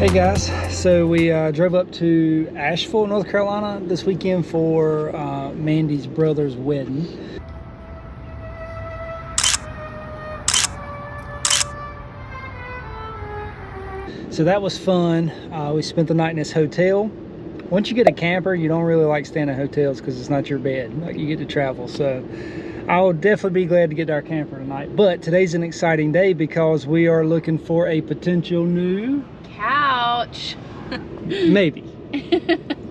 Hey guys, so we drove up to Asheville, North Carolina this weekend for Mandy's brother's wedding. So that was fun. We spent the night in this hotel. Once you get a camper, you don't really like staying in hotels because it's not your bed. Like, you get to travel. So I'll definitely be glad to get our camper tonight. But today's an exciting day because we are looking for a potential new couch. Maybe.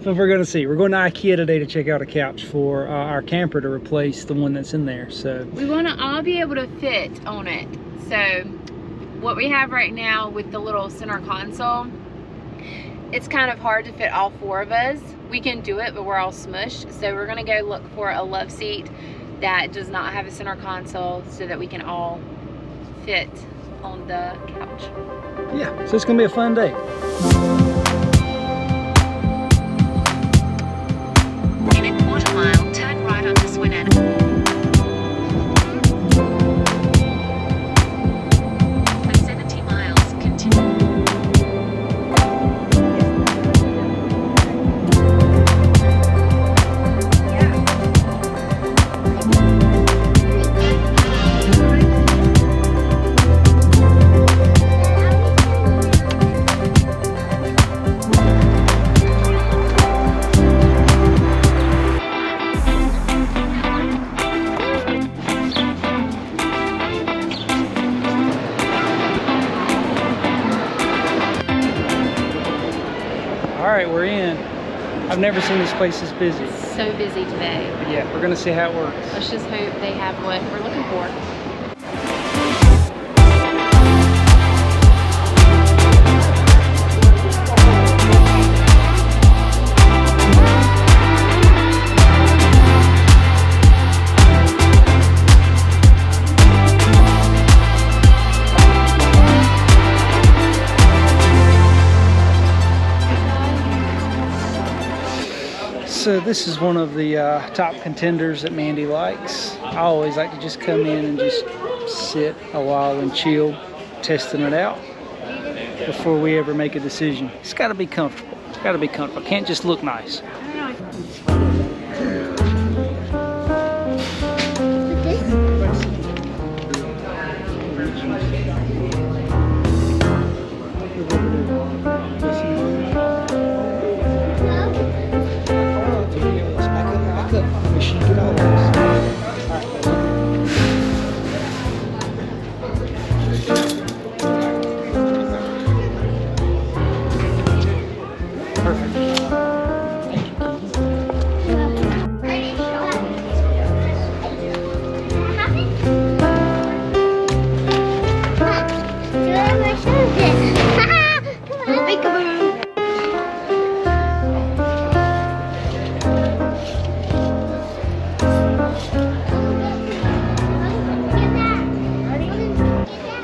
So we're going to see. We're going to Ikea today to check out a couch for our camper to replace the one that's in there. So we want to all be able to fit on it. So what we have right now with the little center console, it's kind of hard to fit all four of us. We can do it, but we're all smushed. So we're going to go look for a love seat that does not have a center console so that we can all fit on the couch. Yeah, so it's going to be a fun day. In a quarter mile, turn right onto Swinton. For 70 miles, continue. All right, we're in. I've never seen this place this busy. So busy today. But yeah, we're gonna see how it works. Let's just hope they have what we're looking for. So this is one of the top contenders that Mandy likes. I always like to just come in and just sit a while and chill, testing it out before we ever make a decision. It's got to be comfortable. It's got to be comfortable. It can't just look nice.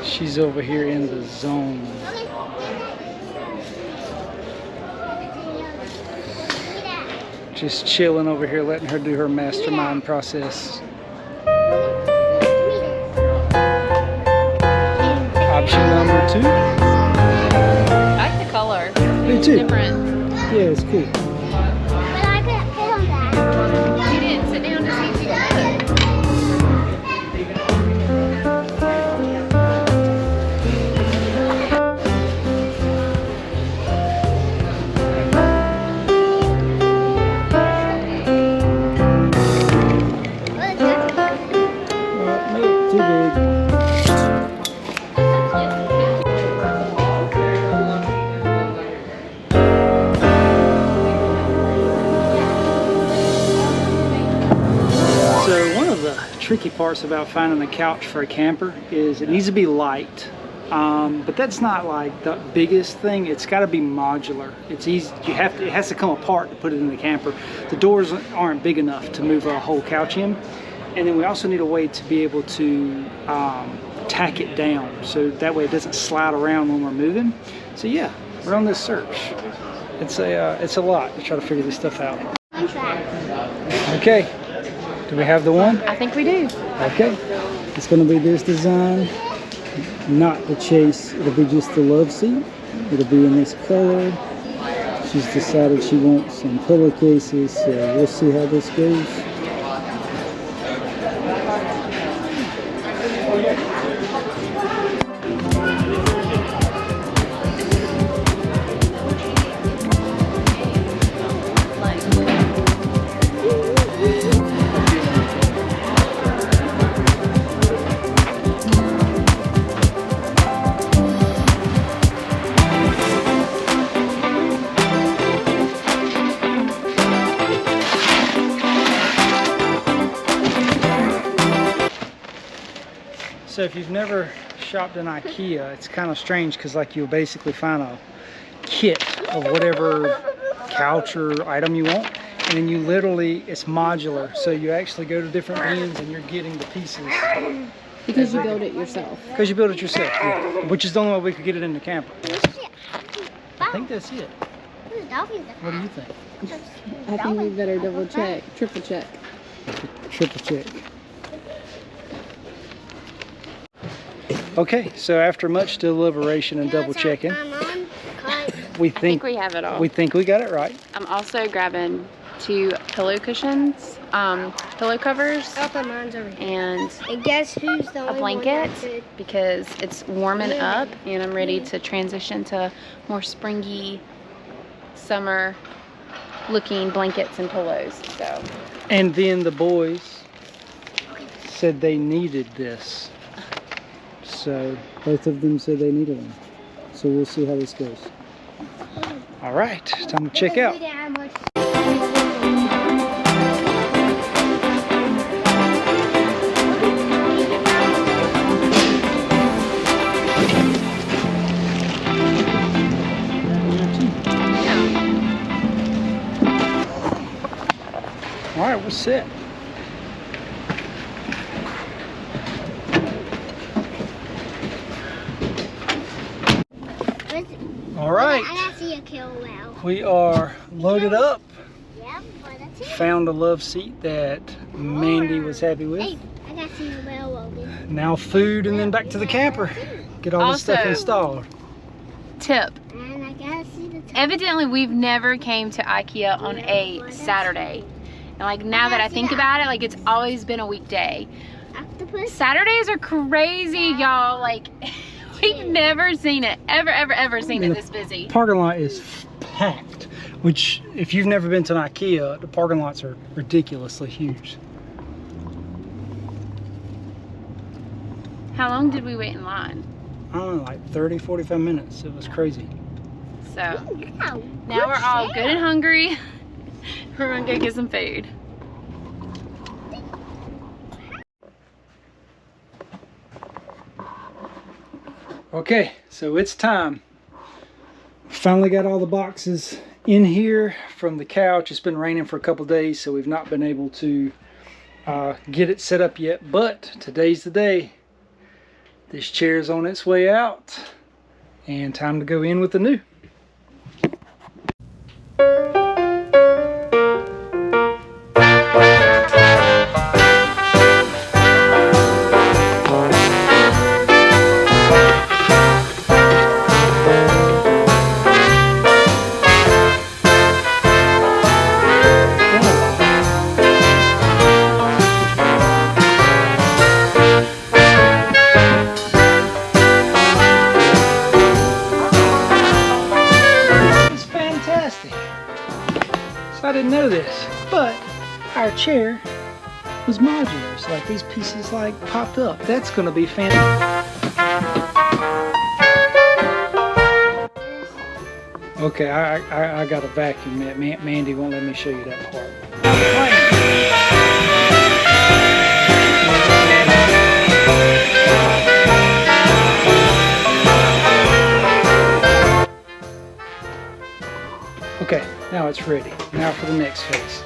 She's over here in the zone. Just chilling over here, letting her do her mastermind process. Option number 2. I like the color. Me too. Different. Yeah, it's cool. But I couldn't fit on that. You didn't sit down to see if you could. Too big. So one of the tricky parts about finding a couch for a camper is it needs to be light. But that's not like the biggest thing. It's got to be modular. It's easy. It has to come apart to put it in the camper. The doors aren't big enough to move a whole couch in. And then we also need a way to be able to tack it down so that way it doesn't slide around when we're moving. So yeah, we're on this search. It's a lot to try to figure this stuff out. Okay, do we have the one? I think we do. Okay, it's going to be this design. not the chase. It'll be just the love seat. It'll be in this color. She's decided she wants some pillowcases, so we'll see how this goes. So if you've never shopped in Ikea, it's kind of strange because like you'll basically find a kit of whatever couch or item you want, and then you literally, it's modular, so you actually go to different bins and you're getting the pieces. Because you build it yourself. Because you build it yourself, yeah. Which is the only way we could get it in the camper. I think that's it. What do you think? I think we better double check, triple check. Triple check. Okay, so after much deliberation and double checking, we think we have it all. We think we got it right. I'm also grabbing 2 pillow cushions, pillow covers, and guess who's the a blanket because it's warming up and I'm ready to transition to more springy summer looking blankets and pillows. So, and then the boys said they needed this. So both of them said they needed one. So we'll see how this goes. All right, time to check out. All right, we're set. All right, we are loaded up. Found a love seat that Mandy was happy with. Hey, I got to see the whale, Logan. Now food and then back to the camper. Get all this stuff installed. Tip. And I got to see the Evidently, we've never came to Ikea on a Saturday. And like now that I think about it, like it's always been a weekday. octopus. Saturdays are crazy, y'all. Like we've never seen it, ever seen it this busy. Parking lot is packed, which if you've never been to an Ikea, the parking lots are ridiculously huge. How long did we wait in line? I don't know, like 30, 45 minutes. It was crazy. So now we're all good and hungry. We're gonna go get some food. Okay, so it's time. Finally got all the boxes in here from the couch. It's been raining for a couple days, so we've not been able to get it set up yet, but today's the day. This chair's on its way out and time to go in with the new. I didn't know this, but our chair was modular, so like these pieces like popped up. That's gonna be fantastic. Okay, I got a vacuum. Mandy won't let me show you that part. Okay, now it's ready. Now for the next phase.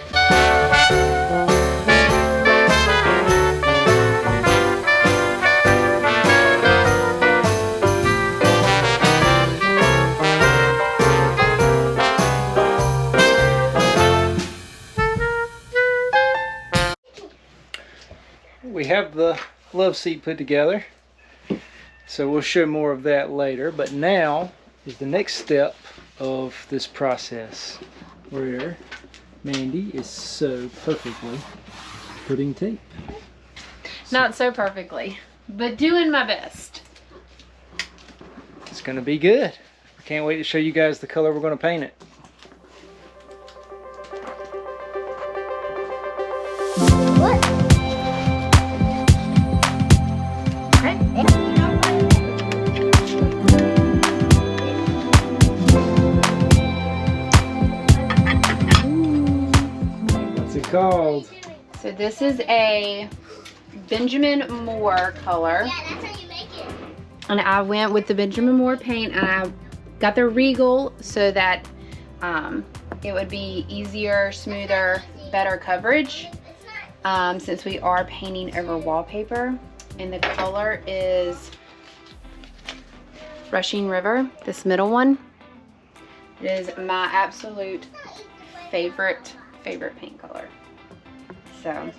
We have the love seat put together. So we'll show more of that later, but now is the next step of this process where Mandy is so perfectly putting tape. Not so perfectly, but doing my best. It's gonna be good. I can't wait to show you guys the color we're gonna paint it. What? What's it called? So this is a Benjamin Moore color. Yeah, that's how you make it. And I went with the Benjamin Moore paint, and I got the Regal so that it would be easier, smoother, better coverage since we are painting over wallpaper. And the color is Rushing River, this middle one. It is my absolute favorite paint color. So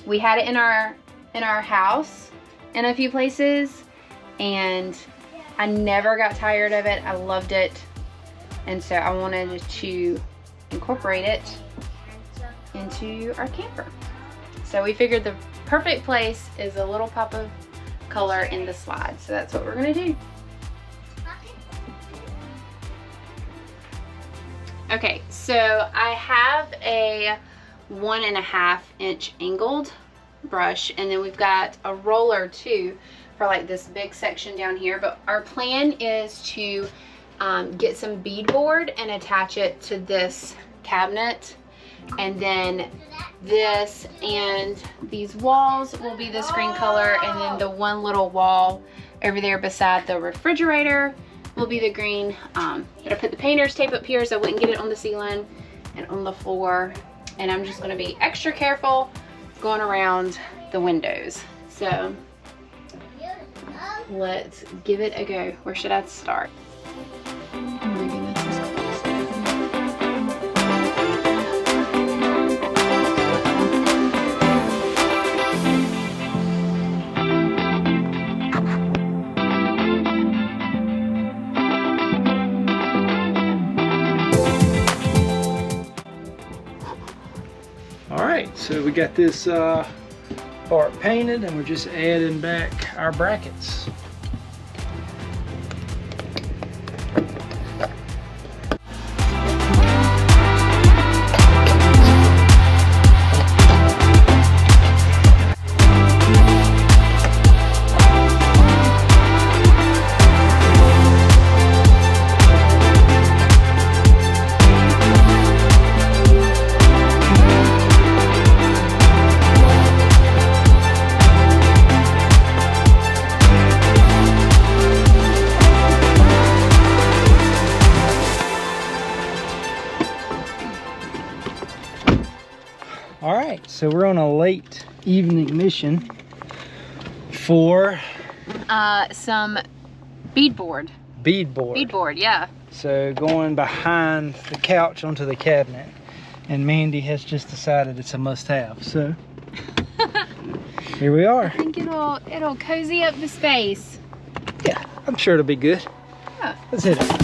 we had it in our house in a few places, and I never got tired of it. I loved it, and so I wanted to incorporate it into our camper. So we figured the perfect place is a little pop of color in the slide, so that's what we're gonna do. Okay, so I have a 1.5 inch angled brush, and then we've got a roller too for like this big section down here, but our plan is to get some beadboard and attach it to this cabinet, and then this and these walls will be the screen color, and then the one little wall over there beside the refrigerator will be the green. But I put the painter's tape up here so I wouldn't get it on the ceiling and on the floor, and I'm just going to be extra careful going around the windows. So let's give it a go. Where should I start? Alright, so we got this part painted, and we're just adding back our brackets. Alright, so we're on a late evening mission for Some beadboard. beadboard. Beadboard, yeah. So going behind the couch onto the cabinet, and Mandy has just decided it's a must-have. So here we are. I think it'll cozy up the space. Yeah, I'm sure it'll be good. Yeah. Let's hit it.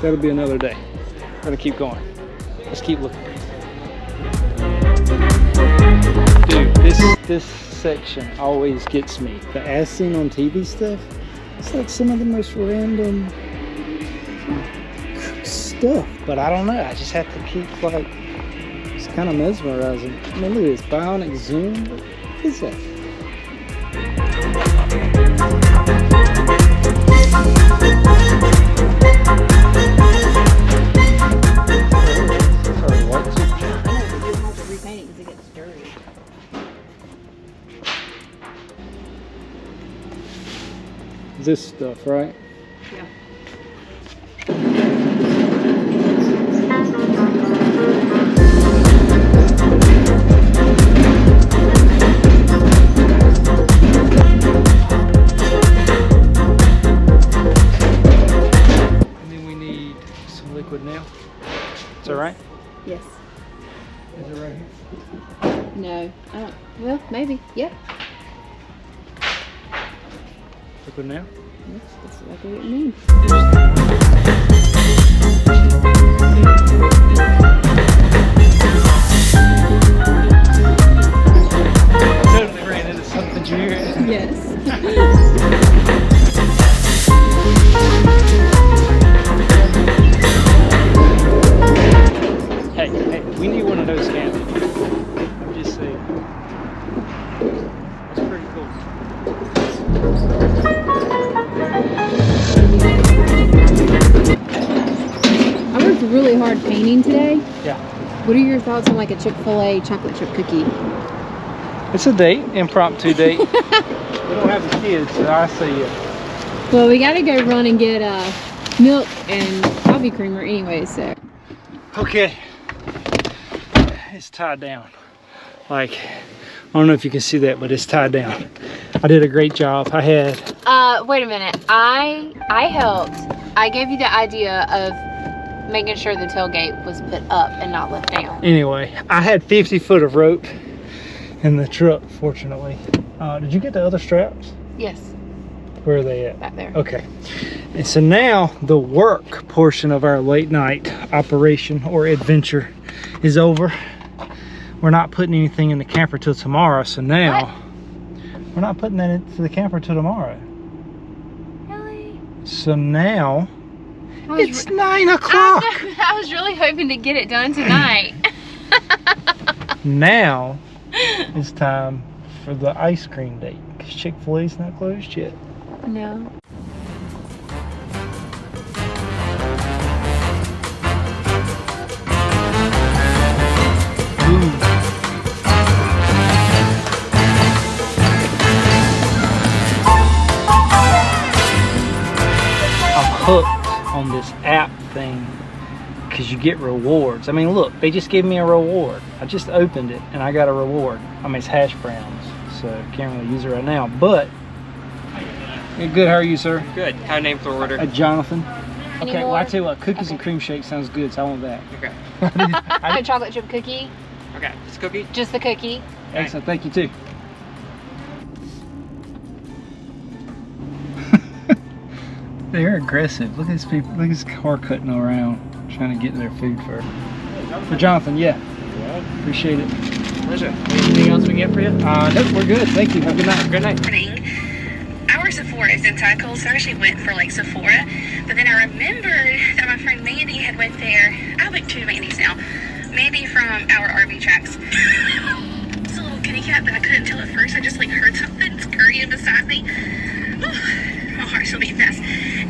that'll be another day. We're gonna keep going. Let's keep looking. Dude, this section always gets me. The as seen on TV stuff, it's like some of the most random stuff. But I don't know, I just have to keep like, it's kind of mesmerizing. I mean, look at this bionic zoom. What is that? This stuff, right? Yeah. And then we need some liquid nail. Is that right? Yes. Is it right here? No. I don't. Well, maybe. Yeah. Liquid nail? That's exactly what it means. Totally ran into something, did you hear it? Yes. Hey, we need one of those candles. I'm just saying. That's pretty cool. I worked really hard painting today. Yeah. What are your thoughts on like a Chick-fil-A chocolate chip cookie? It's a date, impromptu date. We don't have the kids, so I say yeah. Well, we gotta go run and get milk and coffee creamer anyway, so. Okay. It's tied down. Like, I don't know if you can see that, but it's tied down. I did a great job. I had... Wait a minute. I helped. I gave you the idea of making sure the tailgate was put up and not left down. Anyway, I had 50 foot of rope in the truck, fortunately. Did you get the other straps? Yes, Where are they at? back there. Okay. And so now the work portion of our late night operation or adventure is over. We're not putting anything in the camper till tomorrow, so now we're not putting that into the camper till tomorrow. Really? So now it's 9 o'clock. I was really hoping to get it done tonight. Now it's time for the ice cream date because Chick-fil-A's not closed yet. No. Ooh. I'm hooked on this app thing because you get rewards. I mean, look, they just gave me a reward. I just opened it and I got a reward. I mean, it's hash browns, so can't really use it right now, but hey, good. How are you, sir? Good. How name for order? Jonathan. Any Okay, well, more? I tell you what, cookies Okay. and cream shake sounds good, so I want that. Okay. A chocolate chip cookie. Okay. This cookie? Just the cookie. Excellent, thank you too. They're aggressive. Look at these people. Look at this car cutting around, trying to get their food for Jonathan. Yeah, appreciate it. Pleasure. Anything else we get for you? Nope, we're good. Thank you. Have a good night. Good night. Morning. Our Sephora is in Cycle, so I actually went for like Sephora, but then I remembered that my friend Mandy had went there. I went to Mandy's now. Mandy from our RV tracks. It's a little kitty cat, but I couldn't tell at first. I just like heard something scurrying beside me. My heart's gonna beat fast.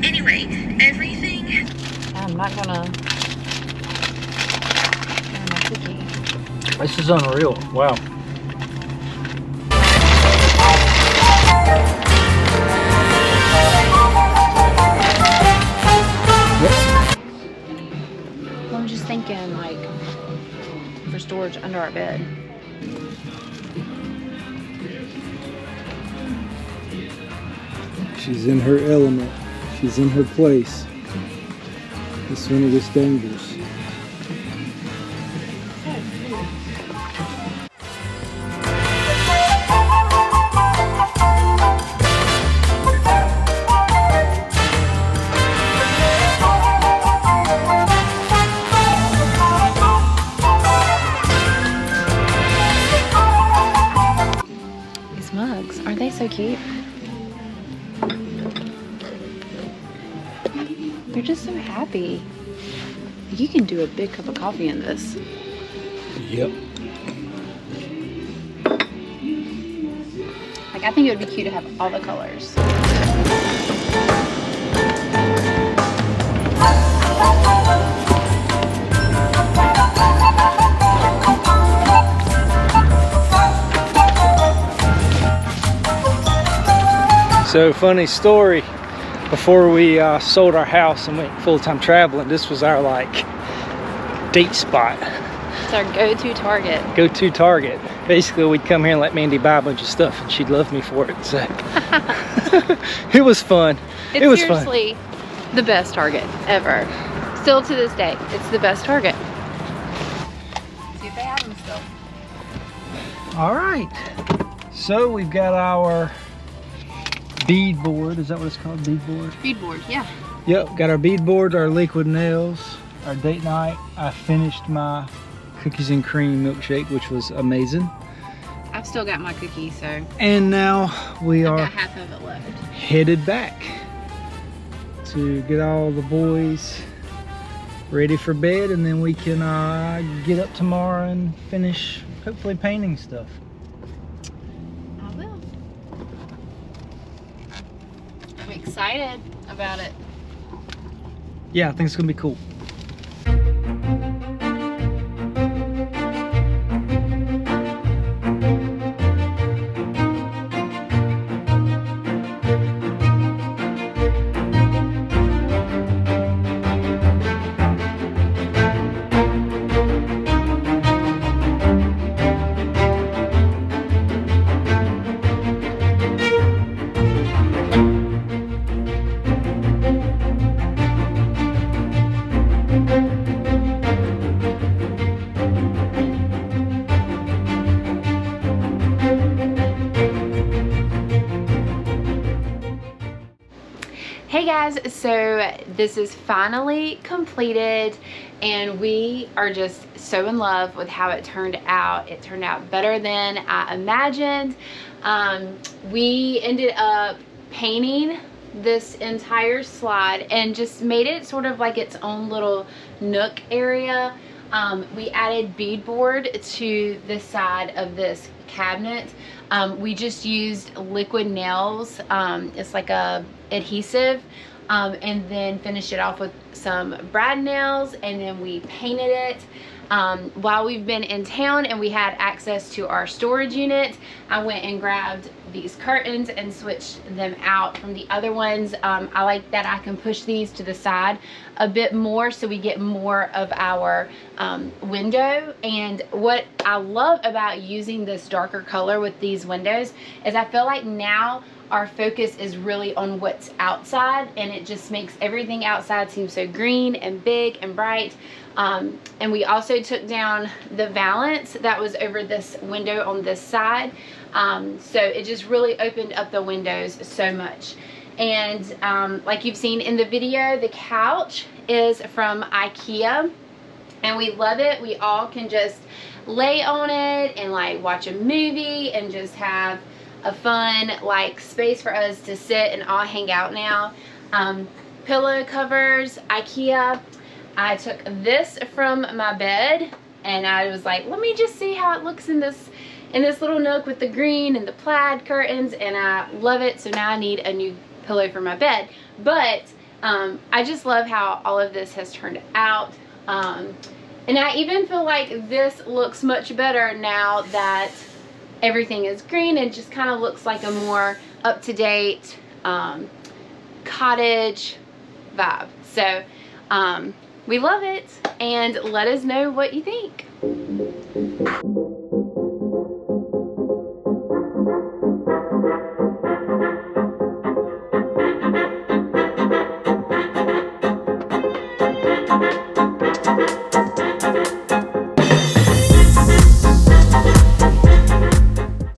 Anyway, everything. I'm not gonna. My cookie. This is unreal. Wow. Well, I'm just thinking, like, for storage under our bed. She's in her element. She's in her place. It's when it gets dangerous. so cute. They're just so happy. You can do a big cup of coffee in this. Yep. Like, I think it would be cute to have all the colors. So, funny story. Before we sold our house and went full-time traveling, this was our like date spot. It's our go-to Target. Go-to Target. Basically, we'd come here and let Mandy buy a bunch of stuff, and she'd love me for it. So it was fun. It was seriously the best Target ever. Still to this day, it's the best Target. See if they have them still. All right. So we've got our bead board. Is that what it's called? Bead board? Bead board, yeah. Yep, got our bead board, our liquid nails, our date night. I finished my cookies and cream milkshake, which was amazing. I've still got my cookie, so And now we I've are got half of it left. headed back to get all the boys ready for bed, and then we can get up tomorrow and finish hopefully painting stuff. I will. I'm excited about it. Yeah, I think it's gonna be cool. Hey guys, so this is finally completed and we are just so in love with how it turned out. It turned out better than I imagined. We ended up painting this entire slide and just made it sort of like its own little nook area. We added beadboard to the side of this cabinet. We just used liquid nails. It's like a adhesive, and then finished it off with some brad nails, and then we painted it. While we've been in town and we had access to our storage unit, I went and grabbed these curtains and switched them out from the other ones. I like that I can push these to the side a bit more so we get more of our window. And what I love about using this darker color with these windows is I feel like now our focus is really on what's outside, and it just makes everything outside seem so green and big and bright. And we also took down the valance that was over this window on this side. So it just really opened up the windows so much. And like you've seen in the video, the couch is from Ikea and we love it. We all can just lay on it and like watch a movie and just have a fun like space for us to sit and all hang out now. Pillow covers, Ikea. I took this from my bed and I was like, let me just see how it looks in this little nook with the green and the plaid curtains, and I love it. So now I need a new pillow for my bed. But I just love how all of this has turned out. And I even feel like this looks much better now that everything is green. It just kind of looks like a more up-to-date cottage vibe. So we love it, and let us know what you think.